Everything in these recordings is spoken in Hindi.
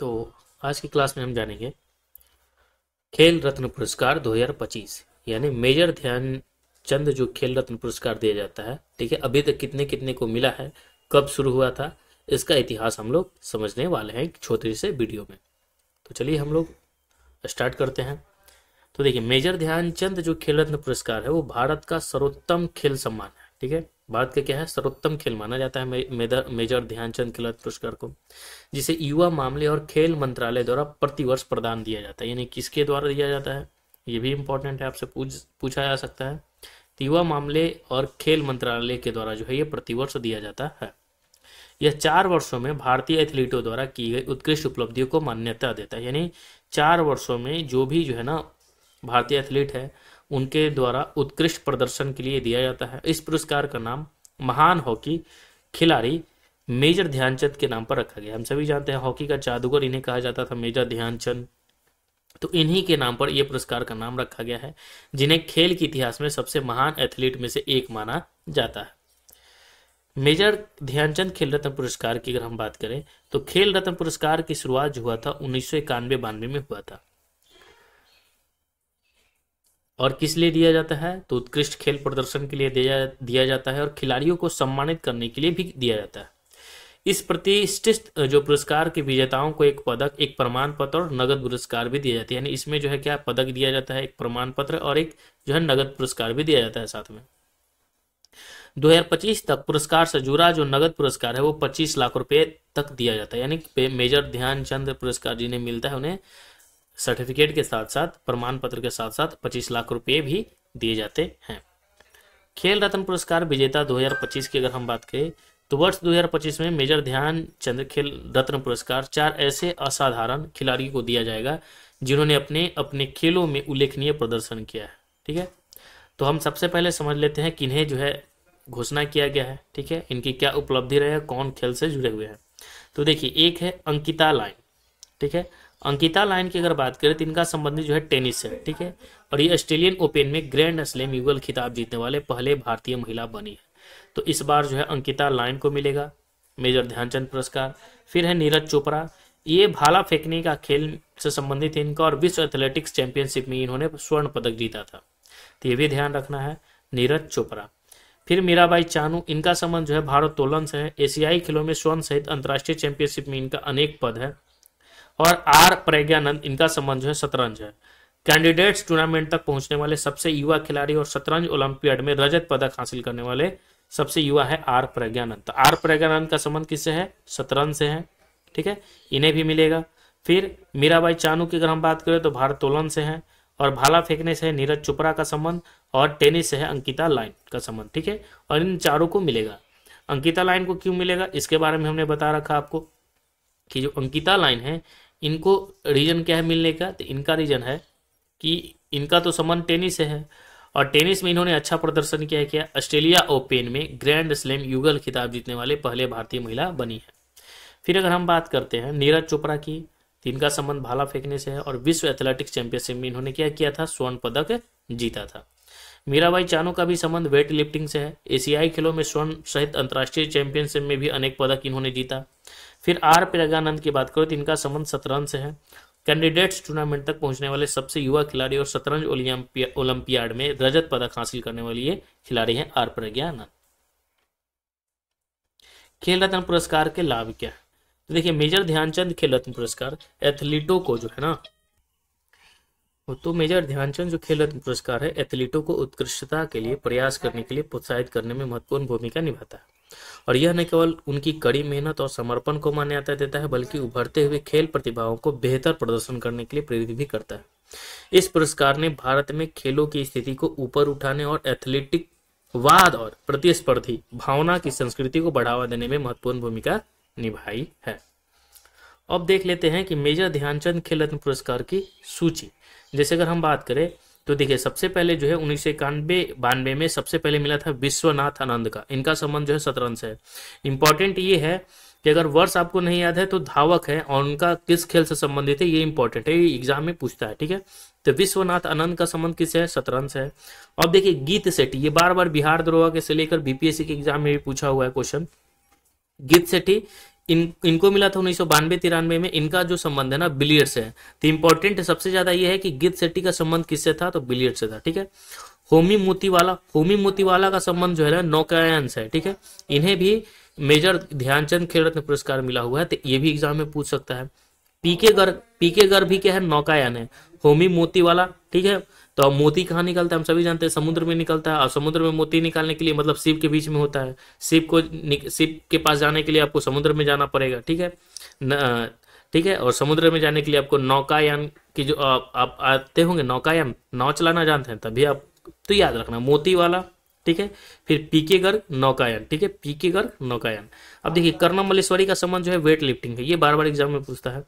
तो आज की क्लास में हम जानेंगे खेल रत्न पुरस्कार 2025 यानी मेजर ध्यानचंद जो खेल रत्न पुरस्कार दिया जाता है। ठीक है, अभी तक कितने कितने को मिला है, कब शुरू हुआ था, इसका इतिहास हम लोग समझने वाले हैं एक छोटे से वीडियो में। तो चलिए हम लोग स्टार्ट करते हैं। तो देखिए, मेजर ध्यानचंद जो खेल रत्न पुरस्कार है वो भारत का सर्वोत्तम खेल सम्मान है। ठीक है, भारत का क्या है, सर्वोत्तम खेल माना जाता है मेजर ध्यानचंद खेल रत्न पुरस्कार को, जिसे युवा मामले और खेल मंत्रालय द्वारा प्रतिवर्ष प्रदान दिया जाता है। यानी किसके द्वारा दिया जाता है, ये भी इंपॉर्टेंट है, आपसे पूछा जा सकता है। तो युवा मामले और खेल मंत्रालय के द्वारा जो है ये प्रतिवर्ष दिया जाता है। यह 4 वर्षों में भारतीय एथलीटों द्वारा की गई उत्कृष्ट उपलब्धियों को मान्यता देता है। यानी 4 वर्षों में जो भी जो है ना भारतीय एथलीट है उनके द्वारा उत्कृष्ट प्रदर्शन के लिए दिया जाता है। इस पुरस्कार का नाम महान हॉकी खिलाड़ी मेजर ध्यानचंद के नाम पर रखा गया। हम सभी जानते हैं हॉकी का जादूगर इन्हें कहा जाता था, मेजर ध्यानचंद। तो इन्हीं के नाम पर यह पुरस्कार का नाम रखा गया है, जिन्हें खेल के इतिहास में सबसे महान एथलीट में से एक माना जाता है। मेजर ध्यानचंद खेल रत्न पुरस्कार की अगर हम बात करें तो खेल रत्न पुरस्कार की शुरुआत जो हुआ था 1991-92 में हुआ था। और किस लिए दिया जाता है, तो उत्कृष्ट खेल प्रदर्शन के लिए दिया जाता है और खिलाड़ियों को सम्मानित करने के लिए भी दिया जाता है। इस प्रतिष्ठित जो पुरस्कार के विजेताओं को एक पदक, एक प्रमाण पत्र और नगद पुरस्कार भी दिया जाता है। यानी इसमें जो है क्या पदक दिया जाता है, एक प्रमाण पत्र और एक जो है नगद पुरस्कार भी दिया जाता है साथ में। 2025 तक पुरस्कार से जुड़ा जो नगद पुरस्कार है वो 25 लाख रुपए तक दिया जाता है। यानी मेजर ध्यानचंद पुरस्कार जिन्हें मिलता है उन्हें सर्टिफिकेट के साथ साथ, प्रमाण पत्र के साथ साथ 25 लाख रुपए भी दिए जाते हैं। खेल रत्न पुरस्कार विजेता 2025 की अगर हम बात करें तो वर्ष 2025 में मेजर ध्यानचंद खेल रत्न पुरस्कार 4 ऐसे असाधारण खिलाड़ियों को दिया जाएगा जिन्होंने अपने अपने खेलों में उल्लेखनीय प्रदर्शन किया है। ठीक है, तो हम सबसे पहले समझ लेते हैं कि इन्हें जो है घोषणा किया गया है। ठीक है, इनकी क्या उपलब्धि रहे, कौन खेल से जुड़े हुए हैं। तो देखिए, एक है अंकिता लाइन। ठीक है, अंकिता लाइन की अगर बात करें तो इनका संबंधित जो है टेनिस से। ठीक है, और ये ऑस्ट्रेलियन ओपन में ग्रैंड स्लैम युगल खिताब जीतने वाले पहले भारतीय महिला बनी है। तो इस बार जो है अंकिता लाइन को मिलेगा मेजर ध्यानचंद पुरस्कार। फिर है नीरज चोपड़ा, ये भाला फेंकने का खेल से संबंधित है इनका, और विश्व एथलेटिक्स चैंपियनशिप में इन्होंने स्वर्ण पदक जीता था। तो ये भी ध्यान रखना है, नीरज चोपड़ा। फिर मीराबाई चानू, इनका संबंध जो है भारोत्तोलन से है। एशियाई खेलों में स्वर्ण सहित अंतर्राष्ट्रीय चैंपियनशिप में इनका अनेक पद है। और आर प्रज्ञानंद, इनका संबंध जो है शतरंज है। कैंडिडेट्स टूर्नामेंट तक पहुंचने वाले सबसे युवा खिलाड़ी और शतरंज ओलंपियाड में रजत पदक हासिल करने वाले सबसे युवा है आर प्रज्ञानंद। तो आर प्रज्ञानंद का संबंध किससे है, शतरंज से है। ठीक है, इन्हें भी मिलेगा। फिर मीराबाई चानू की अगर हम बात करें तो भारोत्तोलन से है, और भाला फेंकने से है नीरज चोपड़ा का संबंध, और टेनिस से है अंकिता लाइन का संबंध। ठीक है, और इन चारों को मिलेगा। अंकिता लाइन को क्यों मिलेगा, इसके बारे में हमने बता रखा आपको कि जो अंकिता लाइन है इनको रीजन क्या है मिलने का, तो इनका रीजन है कि इनका तो संबंध टेनिस से है, और टेनिस में इन्होंने अच्छा प्रदर्शन किया। ऑस्ट्रेलिया ओपन में ग्रैंड स्लैम युगल खिताब जीतने वाले पहले भारतीय महिला बनी है। फिर अगर हम बात करते हैं नीरज चोपड़ा की, तो इनका संबंध भाला फेंकने से है, और विश्व एथलेटिक्स चैंपियनशिप में इन्होंने क्या किया था, स्वर्ण पदक जीता था। मीराबाई चानू का भी संबंध वेट लिफ्टिंग से है। एशियाई खेलों में स्वर्ण सहित अंतर्राष्ट्रीय चैंपियनशिप में भी अनेक पदक इन्होंने जीता। फिर आर प्रज्ञानंद की बात करो तो इनका संबंध शतरंज से है। कैंडिडेट्स टूर्नामेंट तक पहुंचने वाले सबसे युवा खिलाड़ी और शतरंज ओलंपियाड में रजत पदक हासिल करने वाली ये खिलाड़ी हैं आर प्रज्ञानंद। खेल रत्न पुरस्कार के लाभ क्या है, तो देखिए मेजर ध्यानचंद खेल रत्न पुरस्कार एथलीटों को जो है ना, तो मेजर ध्यानचंद जो खेल रत्न पुरस्कार है एथलीटों को उत्कृष्टता के लिए प्रयास करने के लिए प्रोत्साहित करने में महत्वपूर्ण भूमिका निभाता है। और यह न केवल उनकी कड़ी मेहनत और समर्पण को मान्यता देता है, बल्कि उभरते हुए खेल प्रतिभाओं को बेहतर प्रदर्शन करने के लिए प्रेरित भी करता है। इस पुरस्कार ने भारत में खेलों की स्थिति को ऊपर उठाने और एथलेटिक वाद और प्रतिस्पर्धी भावना की संस्कृति को बढ़ावा देने में महत्वपूर्ण भूमिका निभाई है। अब देख लेते हैं कि मेजर ध्यानचंद खेल रत्न पुरस्कार की सूची। जैसे अगर हम बात करें तो देखिए सबसे पहले जो है 1991-92 में सबसे पहले मिला था विश्वनाथ आनंद का, इनका संबंध जो है शतरंज से है। इंपॉर्टेंट ये है कि अगर वर्ष आपको नहीं याद है तो धावक है और उनका किस खेल से संबंधित है ये इंपॉर्टेंट है, ये एग्जाम में पूछता है। ठीक है, तो विश्वनाथ आनंद का संबंध किससे है, शतरंज से है। अब देखिए गीत सेठी, ये बार बार बिहार दरोगा के से लेकर बीपीएससी के एग्जाम में भी पूछा हुआ है क्वेश्चन। गीत सेठी इनको मिला था 1992-93 में। इनका जो संबंध है ना बिलियर्ड से है। तो इंपॉर्टेंट सबसे ज्यादा ये है कि गिद सेट्टी का संबंध किससे था, तो बिलियर्ड से था, ठीक है। होमी मोतीवाला का संबंध जो है ना नौकायन से है, ठीक है। इन्हें भी मेजर ध्यानचंद खेल रत्न पुरस्कार मिला हुआ है, तो ये भी एग्जाम में पूछ सकता है। पीके गर्ग भी क्या है, नौकायन है। होमी मोतीवाला, ठीक है। तो अब मोती कहाँ निकलता है, हम सभी जानते हैं समुद्र में निकलता है, और समुद्र में मोती निकालने के लिए मतलब शिप के बीच में होता है। शिप के पास जाने के लिए आपको समुद्र में जाना पड़ेगा, ठीक है। ठीक है, और समुद्र में जाने के लिए आपको नौकायान की जो आप आते होंगे, नौकायान नाव चलाना जानते हैं, तभी आप तो याद रखना मोती वाला, ठीक है। फिर पीके गर्ग नौकायन, ठीक है, पीके गर्ग नौकायन। अब देखिए कर्णम मल्लेश्वरी का संबंध जो है वेट लिफ्टिंग है, ये बार बार एग्जाम में पूछता है।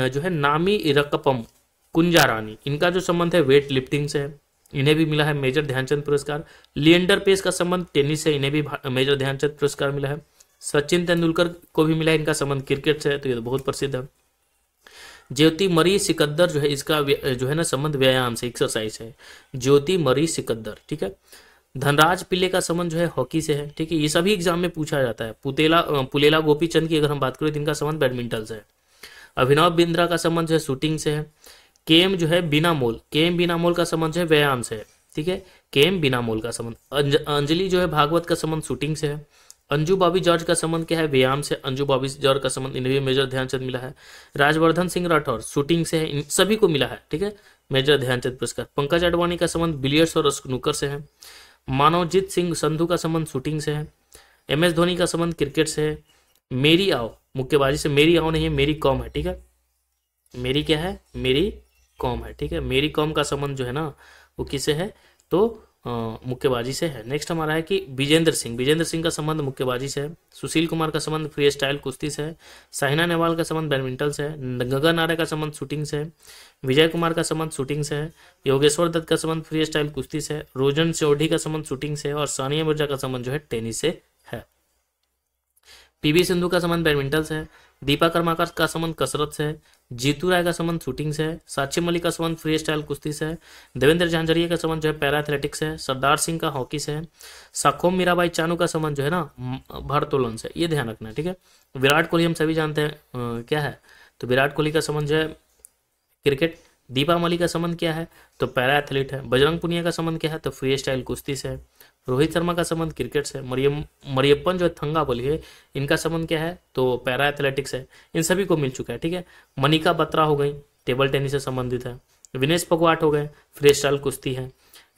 जो है नामी रकपम कुंजारानी, इनका जो संबंध है वेट लिफ्टिंग से है, इन्हें भी मिला है मेजर ध्यानचंद पुरस्कार। लिएंडर पेस का संबंध टेनिस से, इन्हें भी मेजर ध्यानचंद पुरस्कार मिला है। सचिन तेंदुलकर को भी मिला है, इनका संबंध क्रिकेट से है, तो ये तो बहुत प्रसिद्ध है। ज्योति मरी सिकंदर जो है, इसका जो है ना संबंध व्यायाम से, एक्सरसाइज है। ज्योति मरी सिकंदर, ठीक है। धनराज पिल्ले का संबंध जो है हॉकी से है, ठीक है। ये सभी एग्जाम में पूछा जाता है। पुलेला गोपीचंद की अगर हम बात करें तो इनका संबंध बैडमिंटन से है। अभिनव बिंद्रा का संबंध जो है शूटिंग से है। केएम बिना मोल का संबंध जो है व्यायाम से है, ठीक है। केएम बिना मोल का संबंध। अंजलि जो है भागवत का संबंध शूटिंग से है। अंजू बॉबी जॉर्ज का संबंध क्या है, व्यायाम से। अंजू बॉबी जॉर्ज का संबंध, इन्हें भी मेजर ध्यानचंद मिला है। राजवर्धन सिंह राठौर शूटिंग से है, इन सभी को मिला है, ठीक है, मेजर ध्यानचंद पुरस्कार। पंकज अडवाणी का संबंध बिलियर्ड्स और स्नूकर से है। मानवजीत सिंह संधू का संबंध शूटिंग से है। MS धोनी का संबंध क्रिकेट से है। मेरी आओ मुक्केबाजी से, मेरी आओ नहीं है, मेरी कॉम है, ठीक है। मेरी क्या है, मेरी कॉम है, ठीक है। मेरी कॉम का संबंध जो है ना वो किससे है, तो मुक्केबाजी से है। नेक्स्ट हमारा है कि विजेंद्र सिंह का संबंध मुक्केबाजी से है। सुशील कुमार का संबंध फ्री स्टाइल कुश्ती से है। साइना नेहवाल का संबंध बैडमिंटन से है। गगन आर्य का संबंध शूटिंग से है। विजय कुमार का संबंध शूटिंग से है। योगेश्वर दत्त का संबंध फ्री स्टाइल कुश्ती से है। रोजन चौधरी का संबंध शूटिंग से है। और सानिया मिर्जा का संबंध जो है टेनिस से है। PV सिंधु का संबंध बैडमिंटन से है। दीपा कर्माकर का संबंध कसरत से है। जीतू राय का संबंध शूटिंग से है। साक्षी मलिक का संबंध फ्री स्टाइल कुश्ती से है। देवेंद्र झांझरिया का संबंध जो है पैरा एथलेटिक्स से है। सरदार सिंह का हॉकी से है। साखोम मीराबाई चानू का संबंध जो है ना भारोत्तोलन से, ये ध्यान रखना है, ठीक है। विराट कोहली हम सभी जानते हैं क्या है, तो विराट कोहली का संबंध जो है क्रिकेट। दीपा मलिक का संबंध क्या है, तो पैरा एथलीट है। बजरंग पुनिया का संबंध क्या है, तो फ्री स्टाइल कुश्ती से है। रोहित शर्मा का संबंध क्रिकेट से। मरियप्पन जो थंगा बोली है, इनका संबंध क्या है, तो पैरा एथलेटिक्स है। इन सभी को मिल चुका है, ठीक है। मनिका बत्रा हो गई, टेबल टेनिस से संबंधित है। विनेश फोगाट हो गए, फ्री स्टाइल कुश्ती है।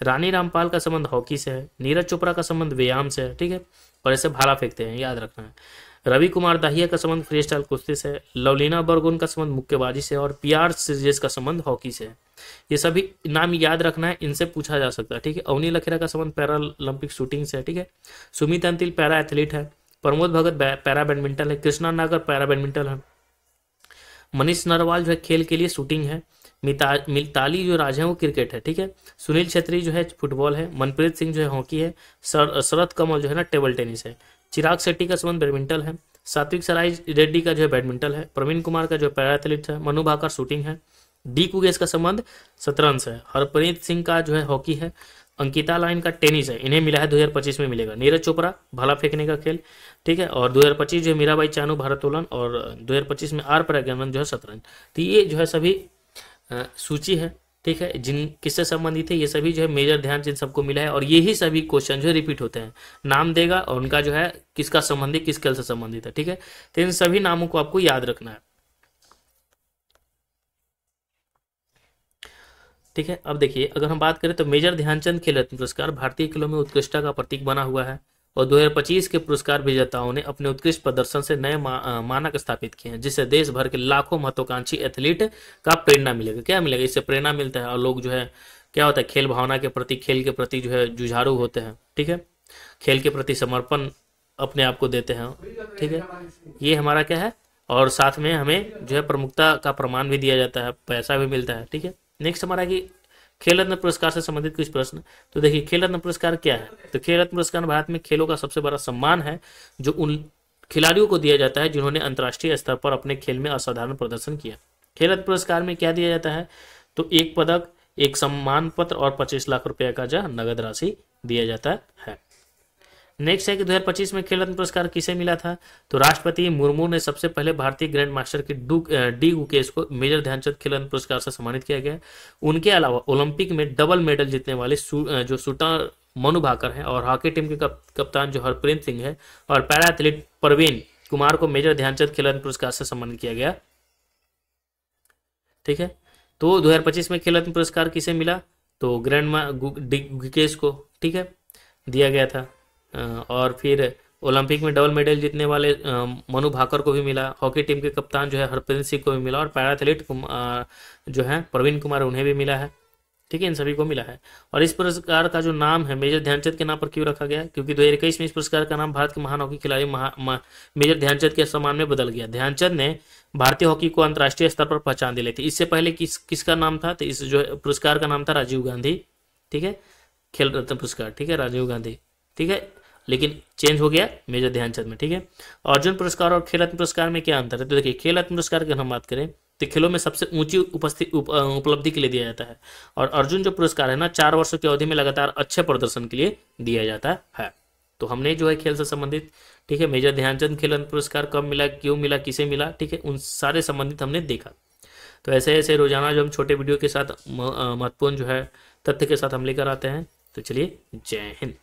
रानी रामपाल का संबंध हॉकी से है। नीरज चोपड़ा का संबंध व्यायाम से है, ठीक है, और ऐसे भाला फेंकते हैं, याद रखना है। रवि कुमार दाहिया का संबंध फ्री स्टाइल कुश्ती से है। लवलीना बरगोन का संबंध मुक्केबाजी से है। और PR सिरजेश का संबंध हॉकी से है। ये सभी नाम याद रखना है, इनसे पूछा जा सकता है, ठीक है। अवनी लखेरा का संबंध पैरालंपिक शूटिंग से है, ठीक है। सुमित अंतिल पैरा एथलीट है। प्रमोद भगत पैरा बैडमिंटन है। कृष्णा नागर पैरा बैडमिंटन है। मनीष नरवाल जो है खेल के लिए शूटिंग है। मिताली जो राज है वो क्रिकेट है, ठीक है। सुनील छेत्री जो है फुटबॉल है। मनप्रीत सिंह जो है हॉकी है। शरद कमल जो है ना टेबल टेनिस है। चिराग शेट्टी का संबंध बैडमिंटन है। सात्विक सराय रेड्डी का जो है बैडमिंटन है। प्रवीण कुमार का जो है पैरा एथलीट है। मनु भाकर शूटिंग है। डी कुगेस का संबंध शतरंज से है। हरप्रीत सिंह का जो है हॉकी है। अंकिता लाइन का टेनिस है, इन्हें मिला है 2025 में मिलेगा। नीरज चोपड़ा भाला फेंकने का खेल, ठीक है। और 2025 जो है मीराबाई चानू भारोत्तोलन, और 2025 में R प्रज्ञानंद जो है शतरंज। तो ये जो है सभी सूची है, ठीक है, जिन किससे संबंधित है, ये सभी जो है मेजर ध्यान जिन सबको मिला है। और यही सभी क्वेश्चन जो है रिपीट होते हैं, नाम देगा और उनका जो है किसका संबंधित, किस खेल से संबंधित है, ठीक है। तो इन सभी नामों को आपको याद रखना है, ठीक है। अब देखिए अगर हम बात करें तो मेजर ध्यानचंद खेल रत्न पुरस्कार भारतीय खेलों में उत्कृष्टता का प्रतीक बना हुआ है। और 2025 के पुरस्कार विजेताओं ने अपने उत्कृष्ट प्रदर्शन से नए मानक स्थापित किए हैं, जिससे देश भर के लाखों महत्वाकांक्षी एथलीट का प्रेरणा मिलेगा। क्या मिलेगा, इससे प्रेरणा मिलता है। और लोग जो है क्या होता है, खेल भावना के प्रति, खेल के प्रति जो है जुझारू होते हैं, ठीक है। खेल के प्रति समर्पण अपने आप को देते हैं, ठीक है। ये हमारा क्या है, और साथ में हमें जो है प्रमुखता का प्रमाण भी दिया जाता है, पैसा भी मिलता है, ठीक है। नेक्स्ट हमारा कि खेल रत्न पुरस्कार से संबंधित कुछ प्रश्न। तो देखिए खेल रत्न पुरस्कार क्या है, तो खेल रत्न पुरस्कार भारत में खेलों का सबसे बड़ा सम्मान है, जो उन खिलाड़ियों को दिया जाता है जिन्होंने अंतर्राष्ट्रीय स्तर पर अपने खेल में असाधारण प्रदर्शन किया। खेल रत्न पुरस्कार में क्या दिया जाता है, तो एक पदक, एक सम्मान पत्र और 25 लाख रुपए का जो नगद राशि दिया जाता है। नेक्स्ट है कि 2025 में खेल रत्न पुरस्कार किसे मिला था, तो राष्ट्रपति मुर्मू ने सबसे पहले भारतीय ग्रैंड मास्टर के डी गुकेश को मेजर ध्यानचंद खेल रत्न पुरस्कार से सम्मानित किया गया। उनके अलावा ओलंपिक में डबल मेडल जीतने वाले जो शूटर मनु भाकर हैं और हॉकी टीम के कप्तान जो हरप्रीत सिंह है और पैरा एथलीट प्रवीण कुमार को मेजर ध्यानचंद खेल रत्न पुरस्कार से सम्मानित किया गया। ठीक है, तो 2025 में खेल रत्न पुरस्कार किसे मिला, तो ग्रैंड गुकेश को, ठीक है, दिया गया था। और फिर ओलंपिक में डबल मेडल जीतने वाले मनु भाकर को भी मिला, हॉकी टीम के कप्तान जो है हरप्रीत सिंह को भी मिला और पैरा एथलीट जो है प्रवीण कुमार उन्हें भी मिला है। ठीक है, इन सभी को मिला है। और इस पुरस्कार का जो नाम है मेजर ध्यानचंद के नाम पर क्यों रखा गया, क्योंकि 2021 में इस पुरस्कार का नाम भारत के महान हॉकी खिलाड़ी मेजर ध्यानचंद के सम्मान में बदल गया। ध्यानचंद ने भारतीय हॉकी को अंतर्राष्ट्रीय स्तर पर पहचान दिलाई थी। इससे पहले किसका नाम था, तो इस जो पुरस्कार का नाम था राजीव गांधी। ठीक है, खेल रत्न पुरस्कार, ठीक है, राजीव गांधी। ठीक है, लेकिन चेंज हो गया मेजर ध्यानचंद में। ठीक है, अर्जुन पुरस्कार और खेल रत्न पुरस्कार में क्या अंतर है, तो देखिए खेल रत्न पुरस्कार की हम बात करें तो खेलों में सबसे ऊंची उपलब्धि के लिए दिया जाता है और अर्जुन जो पुरस्कार है ना 4 वर्षों की अवधि में लगातार अच्छे प्रदर्शन के लिए दिया जाता है। तो हमने जो है खेल से संबंधित, ठीक है, मेजर ध्यानचंद खेल रत्न पुरस्कार कब मिला, क्यों मिला, किसे मिला, ठीक है, उन सारे संबंधित हमने देखा। तो ऐसे ऐसे रोजाना जो हम छोटे वीडियो के साथ महत्वपूर्ण जो है तथ्य के साथ हम लेकर आते हैं। तो चलिए, जय हिंद।